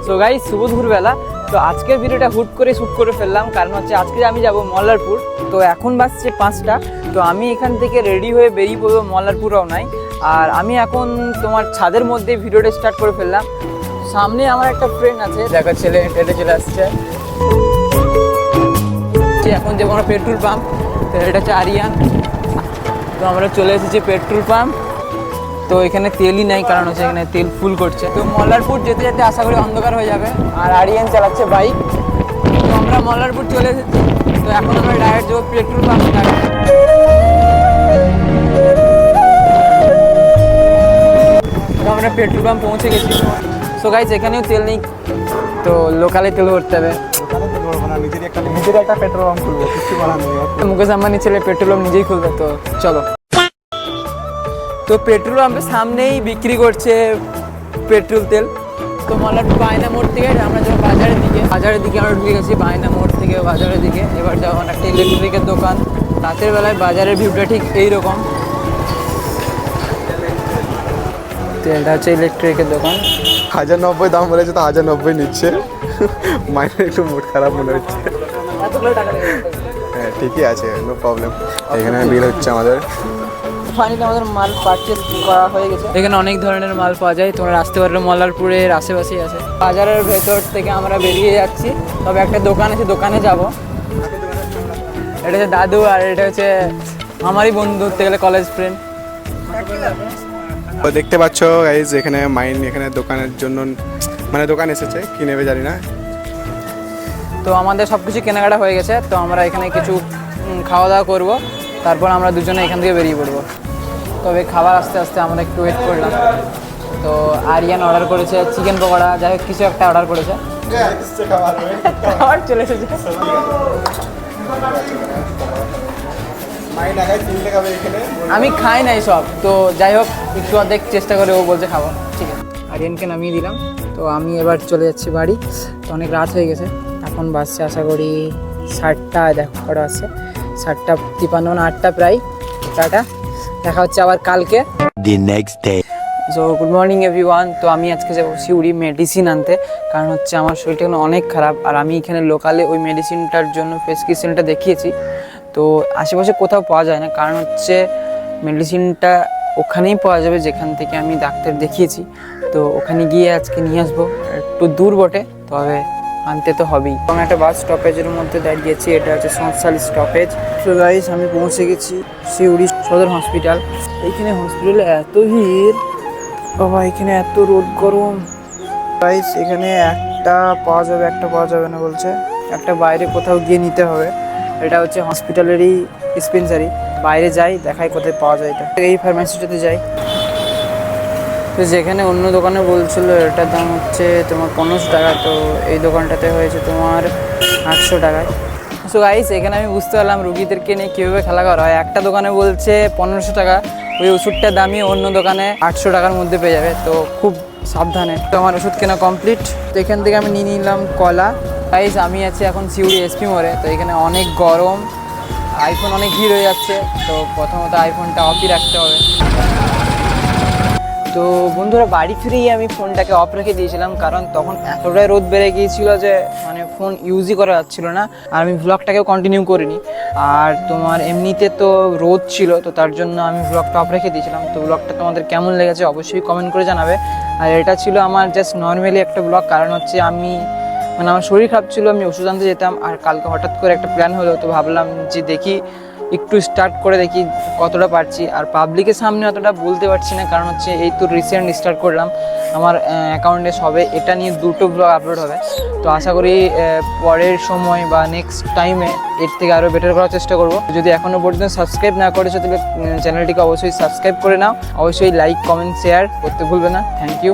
So guys, শুভ দুপুরবেলা। তো আজকের ভিডিওটা হুট করে শ্যুট করে ফেললাম, কারণ হচ্ছে আজকে আমি যাব মল্লারপুর। তো এখন বাজছে 5টা। তো আমি এখান থেকে রেডি হয়ে বেরিয়ে পড়বো মল্লারপুর রওনায়। আর আমি এখন তোমার ছাদের মধ্যে ভিডিওটা স্টার্ট করে ফেললাম। সামনে আমার একটা ফ্রেন্ড আছে, দেখো ছেলে হেঁটে চলে আসছে। এখন যে কোনো পেট্রোল পাম্প, তো এটা হচ্ছে আরিয়ান। তো আমরা চলে এসেছি পেট্রোল পাম্প। তো এখানে তেলই নাই, কারণ হচ্ছে এখানে তেল ফুল করছে। তো মল্লারপুর যেতে যেতে আশা করি অন্ধকার হয়ে যাবে। আর আরিয়ান চালাচ্ছে বাইক। তো আমরা মল্লারপুর চলে এসেছি। তো এখন আমরা ডাইরেক্ট যাবো পেট্রোল পাম্প। তো আমরা পেট্রোল পাম্প পৌঁছে গেছি। সো গাইস, এখানেও তেল নেই, তো লোকালে তেল ভরতে হবে। নিজের একটা পেট্রোল পাম্প খুলবো, কিছু বলার নেই। মুকেশ আম্বানি ছেলে পেট্রোল পাম্প নিজেই খুলবে, তো চলো। তো পেট্রোল পাম্পের সামনেই বিক্রি করছে পেট্রোল তেল। তো মল্লারপুর বায়না মোড় থেকে আমরা যাবো বাজারের দিকে। আমরা ঢুকে গেছি বায়না মোড় থেকে বাজারের দিকে। এবার যাবো একটা ইলেকট্রিকের দোকান। রাতের বেলায় বাজারের ভিউটা ঠিক এইরকম। তো এটা হচ্ছে ইলেকট্রিকের দোকান। 1090 দাম বলেছে, তো 1090 নিচ্ছে। মাইনের একটু মুড খারাপ মনে হচ্ছে। এতগুলো টাকা লেগে হ্যাঁ, ঠিকই আছে, নো প্রবলেম। এখানে বিল হচ্ছে আমাদের। ফাইনালি আমাদের মাল পারচেজ করা হয়ে গেছে। এখানে অনেক ধরনের মাল পাওয়া যায়, তোমরা আসতে পারলে মল্লারপুরের আশেপাশেই আছে। বাজারের ভেতর থেকে আমরা বেরিয়ে যাচ্ছি, তবে একটা দোকান আছে, দোকানে যাব। এটা হচ্ছে দাদু, আর এটা হচ্ছে আমারই বন্ধু, ধরতে গেলে কলেজ ফ্রেন্ড। তো দেখতে পাচ্ছ গাইজ, এখানে মাইন এখানে দোকানের জন্য মানে দোকান এসেছে, কি নেবে জানি না। তো আমাদের সব কিছু কেনাকাটা হয়ে গেছে। তো আমরা এখানে কিছু খাওয়া দাওয়া করবো, তারপর আমরা দুজনে এখান থেকে বেরিয়ে পড়বো। তবে খাবার আস্তে আস্তে আমরা একটু ওয়েট করলাম। তো আরিয়ান অর্ডার করেছে চিকেন পকোড়া, যাই হোক কিছু একটা অর্ডার করেছে। খাবার চলে এসেছে। আমি খাই নাই সব, তো যাই হোক একটু অর্ধেক চেষ্টা করে ও বলছে খাবো, ঠিক আছে। আরিয়ানকে নামিয়ে দিলাম। তো আমি এবার চলে যাচ্ছি বাড়ি। তো অনেক রাত হয়ে গেছে, এখন বাসছে আশা করি 7টা। দেখো কটা আসছে, 7:53, 8টা প্রায়। টাটা, দেখা হচ্ছে আবার কালকে। The next day. So good morning everyone. তো আমি আজকে যাবো সিউড়ি মেডিসিন আনতে, কারণ হচ্ছে আমার শরীরটা এখন অনেক খারাপ। আর আমি এখানে লোকালে ওই মেডিসিনটার জন্য প্রেসক্রিপশনটা দেখিয়েছি। তো আশেপাশে কোথাও পাওয়া যায় না, কারণ হচ্ছে মেডিসিনটা ওখানেই পাওয়া যাবে যেখান থেকে আমি ডাক্তার দেখিয়েছি। তো ওখানে গিয়ে আজকে নিয়ে আসবো। একটু দূর বটে, তবে আনতে তো হবেই। আমি একটা বাস স্টপেজের মধ্যে দাঁড়িয়েছি, এটা হচ্ছে সংসাল স্টপেজ। তো গাইস, আমি পৌঁছে গেছি সিউড়ি সদর হসপিটাল। এইখানে হসপিটালে এত ভিড় বাবা, এখানে এত রোদ গরম। গাইস, এখানে একটা পাওয়া যাবে, একটা পাওয়া যাবে না বলছে। একটা বাইরে কোথাও গিয়ে নিতে হবে। এটা হচ্ছে হসপিটালেরই ডিসপেন্সারি। বাইরে যাই, দেখাই কোথায় পাওয়া যায়। এটা এই ফার্মেসিটাতে যাই। তো যেখানে অন্য দোকানে বলছিল এটার দাম হচ্ছে তোমার 1500 টাকা, তো এই দোকানটাতে হয়েছে তোমার 800 টাকায়। সো গাইস, এখানে আমি বুঝতে পারলাম রুগীদেরকে নিয়ে কীভাবে খেলা করা হয়। একটা দোকানে বলছে 1500 টাকা, ওই ওষুধটার দামই অন্য দোকানে 800 টাকার মধ্যে পেয়ে যাবে। তো খুব সাবধানে। তো আমার ওষুধ কেনা কমপ্লিট। তো এখান থেকে আমি নিয়ে নিলাম কলা। গাইস, আমি আছি এখন সিউড়ি এসপি মোড়ে। তো এখানে অনেক গরম, আইফোন অনেক ভিড় হয়ে যাচ্ছে। তো প্রথমত আইফোনটা অফই রাখতে হবে। তো বন্ধুরা, বাড়ি ফিরেই আমি ফোনটাকে অফ রেখে দিয়েছিলাম, কারণ তখন এতটাই রোদ বেড়ে গিয়েছিল যে মানে ফোন ইউজই করা যাচ্ছিল না। আর আমি ব্লগটাকেও কন্টিনিউ করিনি। আর তোমার এমনিতে তো রোদ ছিল, তো তার জন্য আমি ব্লগটা অফ রেখে দিয়েছিলাম। তো ব্লগটা তোমাদের কেমন লেগেছে অবশ্যই কমেন্ট করে জানাবে। আর এটা ছিল আমার জাস্ট নর্মালি একটা ব্লগ, কারণ হচ্ছে আমি মানে আমার শরীর খারাপ ছিল, আমি ওষুধ আনতে যেতাম। আর কালকে হঠাৎ করে একটা প্ল্যান হলো, তো ভাবলাম যে দেখি একটু স্টার্ট করে দেখি কতটা পারছি। আর পাবলিকের সামনে অতটা বলতে পারছি না, কারণ হচ্ছে এই তো রিসেন্ট স্টার্ট করলাম। আমার অ্যাকাউন্টে সবে এটা নিয়ে 2টো ব্লগ আপলোড হবে। তো আশা করি পরের সময় বা নেক্সট টাইমে এর থেকে আরও বেটার করার চেষ্টা করব। যদি এখনও পর্যন্ত সাবস্ক্রাইব না করেছো তাহলে চ্যানেলটিকে অবশ্যই সাবস্ক্রাইব করে নাও। অবশ্যই লাইক, কমেন্ট, শেয়ার করতে ভুলবে না। Thank you.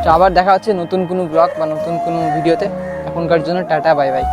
তো আবার দেখা হচ্ছে নতুন কোনো ব্লগ বা নতুন কোনো ভিডিওতে। এখনকার জন্য টাটা, বাই বাই।